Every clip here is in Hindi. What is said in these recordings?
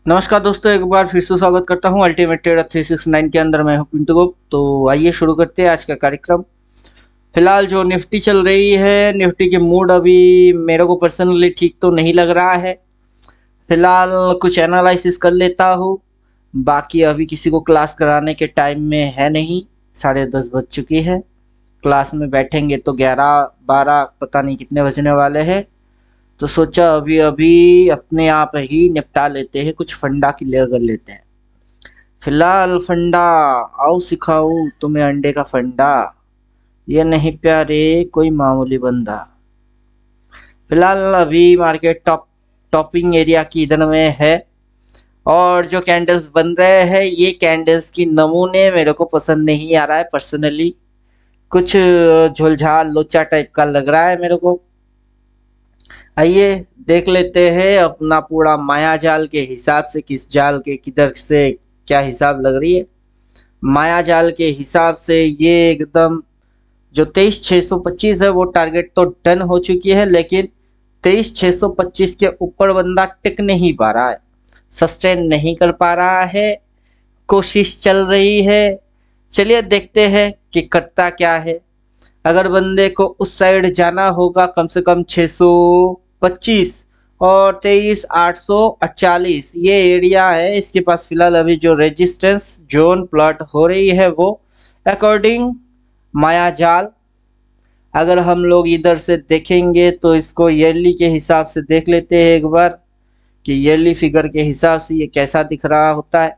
नमस्कार दोस्तों, एक बार फिर से स्वागत करता हूं अल्टीमेट ट्रेडर 369 के अंदर। मैं हूं पिंटू गुप्त। तो आइए शुरू करते हैं आज का कार्यक्रम। फिलहाल जो निफ्टी चल रही है, निफ्टी की मूड अभी मेरे को पर्सनली ठीक तो नहीं लग रहा है। फिलहाल कुछ एनालिसिस कर लेता हूं। बाकी अभी किसी को क्लास कराने के टाइम में है नहीं, 10:30 बज चुकी है। क्लास में बैठेंगे तो 11-12 पता नहीं कितने बजने वाले हैं। तो सोचा अभी अभी अपने आप ही निपटा लेते हैं, कुछ फंडा क्लियर कर लेते हैं। फिलहाल फंडा, आओ सिखाऊं तुम्हें अंडे का फंडा। ये नहीं प्यारे कोई मामूली बंदा। फिलहाल अभी मार्केट टॉपिंग एरिया की इधर में है। और जो कैंडल्स बन रहे हैं, ये कैंडल्स की नमूने मेरे को पसंद नहीं आ रहा है पर्सनली। कुछ झोलझाल लोचा टाइप का लग रहा है मेरे को। आइए देख लेते हैं अपना पूरा माया जाल के हिसाब से, किस जाल के किधर से क्या हिसाब लग रही है। माया जाल के हिसाब से ये एकदम जो 23,625 है वो टारगेट तो डन हो चुकी है, लेकिन 23,625 के ऊपर बंदा टिक नहीं पा रहा है, सस्टेन नहीं कर पा रहा है। कोशिश चल रही है। चलिए देखते हैं कि करता क्या है। अगर बंदे को उस साइड जाना होगा कम से कम 625 और 23,848 ये एरिया है इसके पास। फिलहाल अभी जो रेजिस्टेंस जोन प्लॉट हो रही है वो अकॉर्डिंग माया जाल, अगर हम लोग इधर से देखेंगे तो इसको ईयरली के हिसाब से देख लेते हैं एक बार कि ईयरली फिगर के हिसाब से ये कैसा दिख रहा होता है।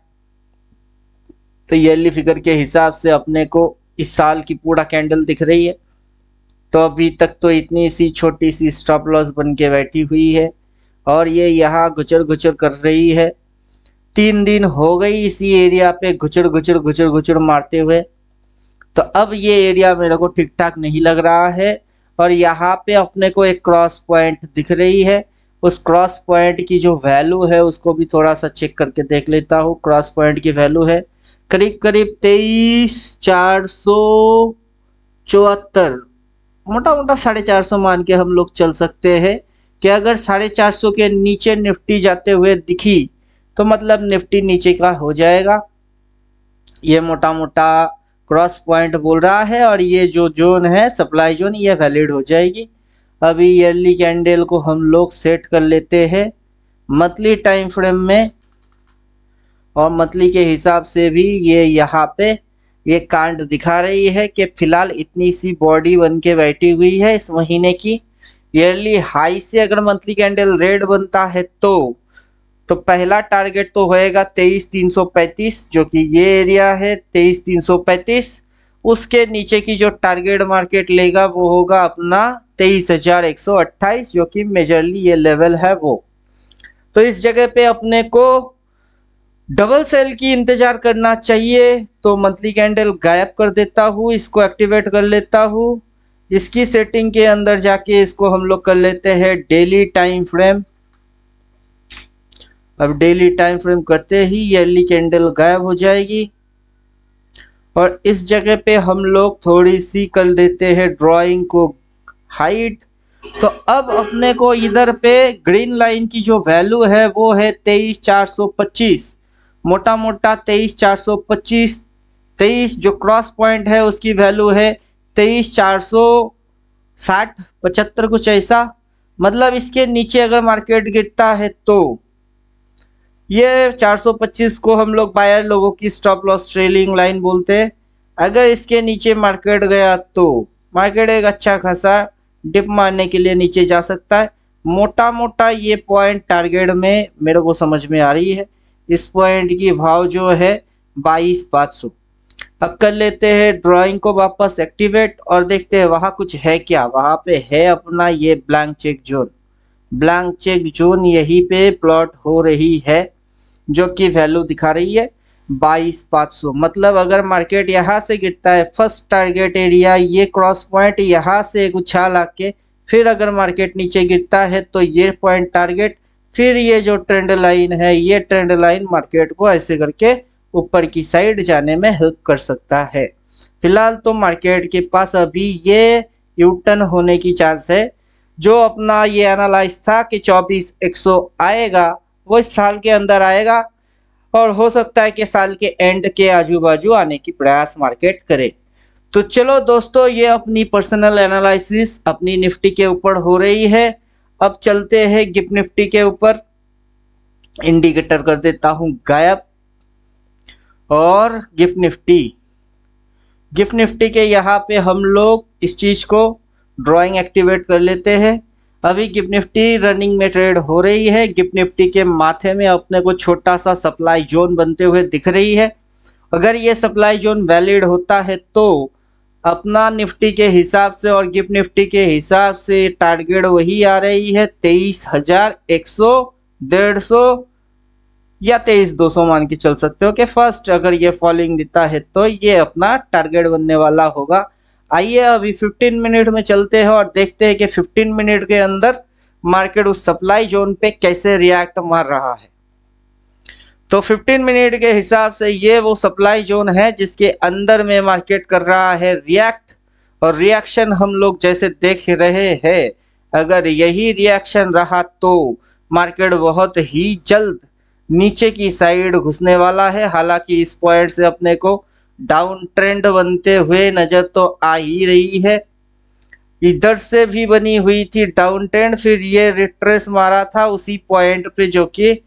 तो ईयरली फिगर के हिसाब से अपने को इस साल की पूरा कैंडल दिख रही है। तो अभी तक तो इतनी सी छोटी सी स्टॉप लॉस बन के बैठी हुई है और ये यहाँ गुचर गुचर कर रही है। 3 दिन हो गई इसी एरिया पे गुचर गुचर गुचर गुचर मारते हुए। तो अब ये एरिया मेरे को ठीक ठाक नहीं लग रहा है। और यहाँ पे अपने को एक क्रॉस पॉइंट दिख रही है। उस क्रॉस पॉइंट की जो वैल्यू है उसको भी थोड़ा सा चेक करके देख लेता हूँ। क्रॉस पॉइंट की वैल्यू है करीब करीब 23,474, मोटा मोटा 450 मान के हम लोग चल सकते हैं कि अगर 450 के नीचे निफ्टी जाते हुए दिखी तो मतलब निफ्टी नीचे का हो जाएगा। ये मोटा मोटा क्रॉस पॉइंट बोल रहा है और ये जो जोन है सप्लाई जोन ये वैलिड हो जाएगी। अभी ईयरली कैंडल को हम लोग सेट कर लेते हैं मंथली टाइम फ्रेम में। और मंथली के हिसाब से भी ये यहाँ पे ये कांड दिखा रही है कि फिलहाल इतनी सी बॉडी बन के बैठी हुई है इस महीने की। ईयरली हाई से अगर मंथली कैंडल रेड बनता है तो पहला टारगेट तो होएगा 23,335, जो कि ये एरिया है 23,335। उसके नीचे की जो टारगेट मार्केट लेगा वो होगा अपना 23,128, जो कि मेजरली ये लेवल है वो। तो इस जगह पे अपने को डबल सेल की इंतजार करना चाहिए। तो मंथली कैंडल गायब कर देता हूँ, इसको एक्टिवेट कर लेता हूँ। इसकी सेटिंग के अंदर जाके इसको हम लोग कर लेते हैं डेली टाइम फ्रेम। अब डेली टाइम फ्रेम करते ही ईयरली कैंडल गायब हो जाएगी। और इस जगह पे हम लोग थोड़ी सी कर देते हैं ड्राइंग को हाइट। तो अब अपने को इधर पे ग्रीन लाइन की जो वैल्यू है वो है 23,425, मोटा मोटा 23,425। 23 जो क्रॉस पॉइंट है उसकी वैल्यू है 23,460-75 कुछ ऐसा। मतलब इसके नीचे अगर मार्केट गिरता है तो ये 425 को हम लोग बायर लोगों की स्टॉप लॉस ट्रेलिंग लाइन बोलते हैं। अगर इसके नीचे मार्केट गया तो मार्केट एक अच्छा खासा डिप मारने के लिए नीचे जा सकता है। मोटा मोटा ये पॉइंट टारगेट में मेरे को समझ में आ रही है। इस पॉइंट की भाव जो है 22,500। अब कर लेते हैं ड्राइंग को वापस एक्टिवेट और देखते हैं वहां कुछ है क्या। वहां पे है अपना ये blank cheque zone. Blank cheque zone यहीं पे प्लॉट हो रही है, जो कि वैल्यू दिखा रही है 22,500। मतलब अगर मार्केट यहाँ से गिरता है, फर्स्ट टारगेट एरिया ये क्रॉस पॉइंट, यहाँ से एक उछाल आके फिर अगर मार्केट नीचे गिरता है तो ये पॉइंट टारगेट, फिर ये जो ट्रेंड लाइन है ये ट्रेंड लाइन मार्केट को ऐसे करके ऊपर की साइड जाने में हेल्प कर सकता है। फिलहाल तो मार्केट के पास अभी ये यू टर्न होने की चांस है। जो अपना ये एनालाइज था कि 24,100 आएगा वो इस साल के अंदर आएगा और हो सकता है कि साल के एंड के आजू बाजू आने की प्रयास मार्केट करे। तो चलो दोस्तों, ये अपनी पर्सनल एनालिसिस अपनी निफ्टी के ऊपर हो रही है। अब चलते हैं गिफ्ट निफ्टी के ऊपर। इंडिकेटर कर देता हूं गायब। और गिफ्ट निफ्टी के यहाँ पे हम लोग इस चीज को ड्राइंग एक्टिवेट कर लेते हैं। अभी गिफ्ट निफ्टी रनिंग में ट्रेड हो रही है। गिफ्ट निफ्टी के माथे में अपने को छोटा सा सप्लाई जोन बनते हुए दिख रही है। अगर ये सप्लाई जोन वैलिड होता है तो अपना निफ्टी के हिसाब से और गिफ्ट निफ्टी के हिसाब से टारगेट वही आ रही है 23,100, 150 या 23,200 मान के चल सकते हो कि फर्स्ट अगर ये फॉलिंग देता है तो ये अपना टारगेट बनने वाला होगा। आइए अभी 15 मिनट में चलते हैं और देखते हैं कि 15 मिनट के अंदर मार्केट उस सप्लाई जोन पे कैसे रिएक्ट मार रहा है। तो 15 मिनट के हिसाब से ये वो सप्लाई जोन है जिसके अंदर में मार्केट कर रहा है रिएक्ट। और रिएक्शन हम लोग जैसे देख रहे हैं, अगर यही रिएक्शन रहा तो मार्केट बहुत ही जल्द नीचे की साइड घुसने वाला है। हालांकि इस पॉइंट से अपने को डाउन ट्रेंड बनते हुए नजर तो आ ही रही है। इधर से भी बनी हुई थी डाउन ट्रेंड, फिर ये रिट्रेस मारा था उसी पॉइंट पे जो कि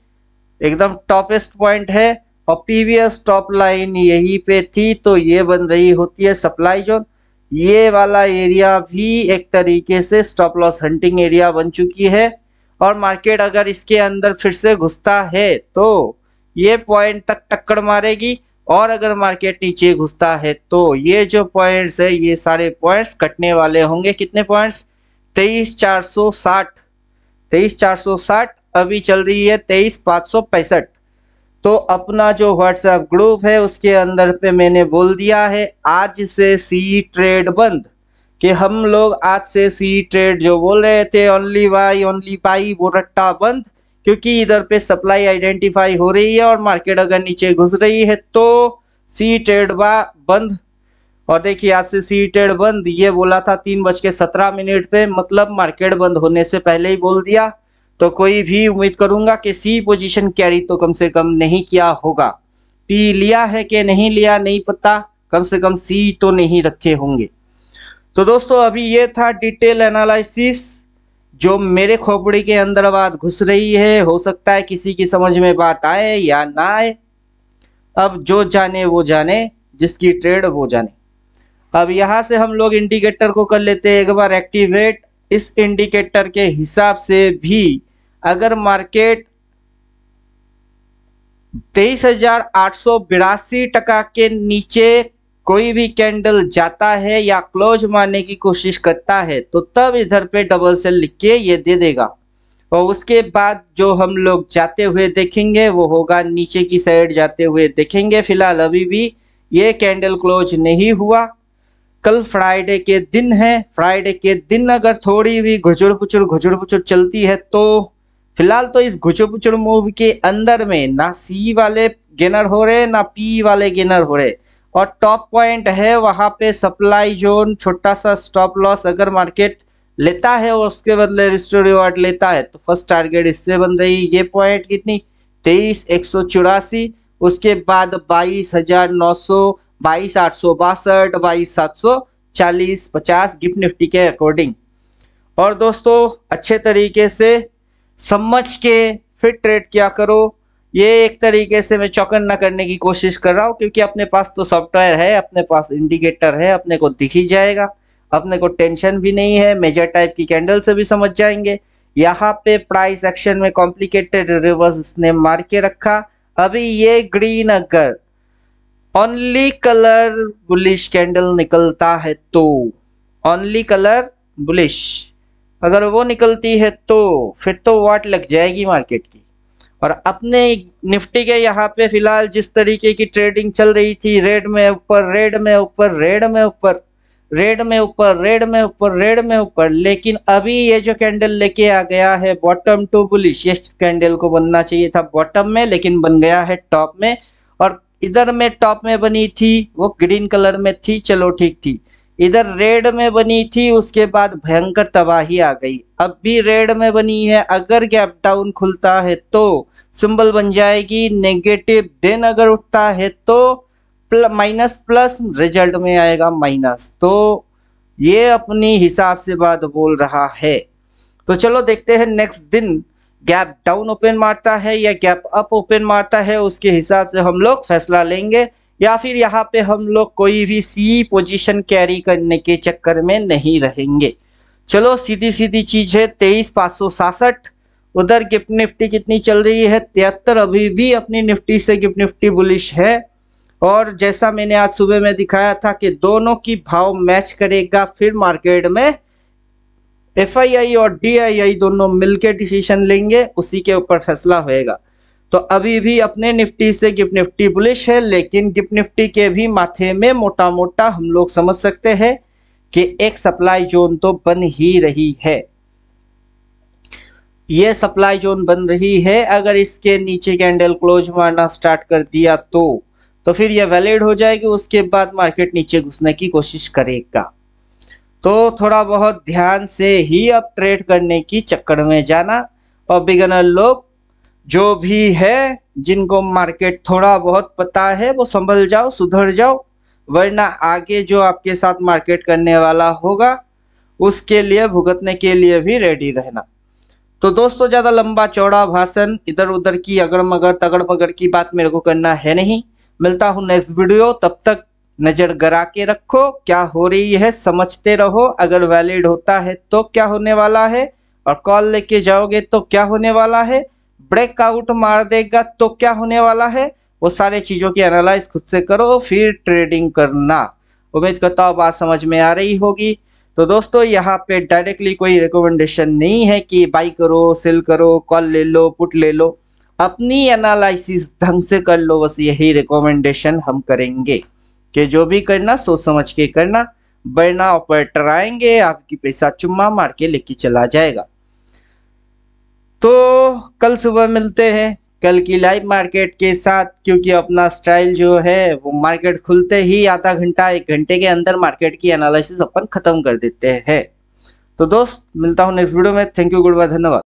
एकदम टॉपेस्ट पॉइंट है और प्रीवियस टॉप लाइन यहीं पे थी। तो ये बन रही होती है सप्लाई जोन। ये वाला एरिया भी एक तरीके से स्टॉप लॉस हंटिंग एरिया बन चुकी है। और मार्केट अगर इसके अंदर फिर से घुसता है तो ये पॉइंट तक टक्कर मारेगी। और अगर मार्केट नीचे घुसता है तो ये जो पॉइंट्स है ये सारे पॉइंट्स कटने वाले होंगे। कितने पॉइंट्स? 23,460। अभी चल रही है 23,565। तो अपना जो व्हाट्सएप ग्रुप है उसके अंदर पे मैंने बोल दिया है आज से सी ट्रेड बंद, कि हम लोग आज से सी ट्रेड जो बोल रहे थे ओनली बाई वो रट्टा बंद। क्योंकि इधर पे सप्लाई आइडेंटिफाई हो रही है और मार्केट अगर नीचे घुस रही है तो सी ट्रेड बंद। और देखिए आज से सी ट्रेड बंद ये बोला था 3:17 पे, मतलब मार्केट बंद होने से पहले ही बोल दिया। तो कोई भी उम्मीद करूंगा कि सी पोजीशन कैरी तो कम से कम नहीं किया होगा। पी लिया है कि नहीं लिया नहीं पता, कम से कम सी तो नहीं रखे होंगे। तो दोस्तों अभी ये था डिटेल एनालिसिस जो मेरे खोपड़ी के अंदर बात घुस रही है। हो सकता है किसी की समझ में बात आए या ना आए, अब जो जाने वो जाने, जिसकी ट्रेड वो जाने। अब यहाँ से हम लोग इंडिकेटर को कर लेते हैं एक बार एक्टिवेट। इस इंडिकेटर के हिसाब से भी अगर मार्केट 23,882 टका के नीचे कोई भी कैंडल जाता है या क्लोज मारने की कोशिश करता है तो तब इधर पे डबल सेल लिख के ये दे देगा। और उसके बाद जो हम लोग जाते हुए देखेंगे वो होगा नीचे की साइड जाते हुए देखेंगे। फिलहाल अभी भी ये कैंडल क्लोज नहीं हुआ। कल फ्राइडे के दिन है। फ्राइडे के दिन अगर थोड़ी भी घुचुड़ पुचुड़ चलती है तो फिलहाल तो इस घुचुड़ पुचुड़ मूव के अंदर में ना सी वाले गेनर हो रहे ना पी वाले गेनर हो रहे। और टॉप पॉइंट है वहां पे सप्लाई जोन, छोटा सा स्टॉप लॉस अगर मार्केट लेता है और उसके बदले रिस्टोर रिवार्ड लेता है तो फर्स्ट टारगेट इस पे बन रही। ये पॉइंट कितनी? 23,184। उसके बाद 22,900, 22,862, 22,740, 50 गिफ्ट निफ्टी के अकॉर्डिंग। और दोस्तों अच्छे तरीके से समझ के फिर ट्रेड किया करो। ये एक तरीके से मैं चौकन न करने की कोशिश कर रहा हूँ क्योंकि अपने पास तो सॉफ्टवेयर है, अपने पास इंडिकेटर है, अपने को दिख ही जाएगा, अपने को टेंशन भी नहीं है। मेजर टाइप की कैंडल से भी समझ जाएंगे। यहाँ पे प्राइस एक्शन में कॉम्प्लिकेटेड रिवर्स ने मार के रखा। अभी ये ग्रीन अगर ओनली कलर बुलिश कैंडल निकलता है तो ओनली कलर बुलिश अगर वो निकलती है तो फिर तो वाट लग जाएगी मार्केट की। और अपने निफ्टी के यहाँ पे फिलहाल जिस तरीके की ट्रेडिंग चल रही थी, रेड में ऊपर, रेड में ऊपर, रेड में ऊपर, रेड में ऊपर, रेड में ऊपर, रेड में ऊपर, लेकिन अभी ये जो कैंडल लेके आ गया है बॉटम टू बुलिश, ये कैंडल को बनना चाहिए था बॉटम में लेकिन बन गया है टॉप में। और इधर में टॉप में बनी थी वो ग्रीन कलर में थी, चलो ठीक थी। इधर रेड में बनी थी, उसके बाद भयंकर तबाही आ गई। अब भी रेड में बनी है, अगर गैप डाउन खुलता है तो सिंबल बन जाएगी नेगेटिव, देन अगर उठता है तो माइनस प्लस, रिजल्ट में आएगा माइनस। तो ये अपनी हिसाब से बात बोल रहा है। तो चलो देखते हैं नेक्स्ट दिन गैप डाउन ओपन मारता है या गैप अप ओपन मारता है, उसके हिसाब से हम लोग फैसला लेंगे, या फिर यहाँ पे हम लोग कोई भी सी पोजीशन कैरी करने के चक्कर में नहीं रहेंगे। चलो सीधी सीधी चीज है, 23,567। उधर गिफ्ट निफ्टी कितनी चल रही है, 73। अभी भी अपनी निफ्टी से गिफ्ट निफ्टी बुलिश है, और जैसा मैंने आज सुबह में दिखाया था कि दोनों की भाव मैच करेगा, फिर मार्केट में FII और DII दोनों मिलकर डिसीजन लेंगे, उसी के ऊपर फैसला होएगा। तो अभी भी अपने निफ्टी से गिफ्ट निफ्टी बुलिश है, लेकिन गिफ्ट निफ्टी के भी माथे में मोटा मोटा हम लोग समझ सकते हैं कि एक सप्लाई जोन तो बन ही रही है। ये सप्लाई जोन बन रही है, अगर इसके नीचे कैंडल क्लोज मारना स्टार्ट कर दिया तो फिर ये वैलिड हो जाएगी, उसके बाद मार्केट नीचे घुसने की कोशिश करेगा। तो थोड़ा बहुत ध्यान से ही अब ट्रेड करने की चक्कर में जाना, और बिगिनर लोग जो भी है, जिनको मार्केट थोड़ा बहुत पता है, वो संभल जाओ, सुधर जाओ, वरना आगे जो आपके साथ मार्केट करने वाला होगा उसके लिए भुगतने के लिए भी रेडी रहना। तो दोस्तों ज्यादा लंबा चौड़ा भाषण, इधर उधर की अगर मगर तगड़ पगड़ की बात मेरे को करना है नहीं। मिलता हूं नेक्स्ट वीडियो, तब तक नजर गरा के रखो, क्या हो रही है समझते रहो, अगर वैलिड होता है तो क्या होने वाला है, और कॉल लेके जाओगे तो क्या होने वाला है, ब्रेकआउट मार देगा तो क्या होने वाला है, वो सारे चीजों की एनालाइज खुद से करो, फिर ट्रेडिंग करना। उम्मीद करता हूँ बात समझ में आ रही होगी। तो दोस्तों यहाँ पे डायरेक्टली कोई रिकमेंडेशन नहीं है कि बाई करो, सेल करो, कॉल ले लो, पुट ले लो, अपनी एनालिसिस ढंग से कर लो, बस यही रिकमेंडेशन हम करेंगे कि जो भी करना सोच समझ के करना, वरना ऑपरेटर आएंगे आपकी पैसा चुम्मा मार के लेके चला जाएगा। तो कल सुबह मिलते हैं कल की लाइव मार्केट के साथ, क्योंकि अपना स्टाइल जो है वो मार्केट खुलते ही आधा घंटा 1 घंटे के अंदर मार्केट की एनालिसिस अपन खत्म कर देते हैं। तो दोस्त मिलता हूँ नेक्स्ट वीडियो में। थैंक यू, गुड बाय, धन्यवाद।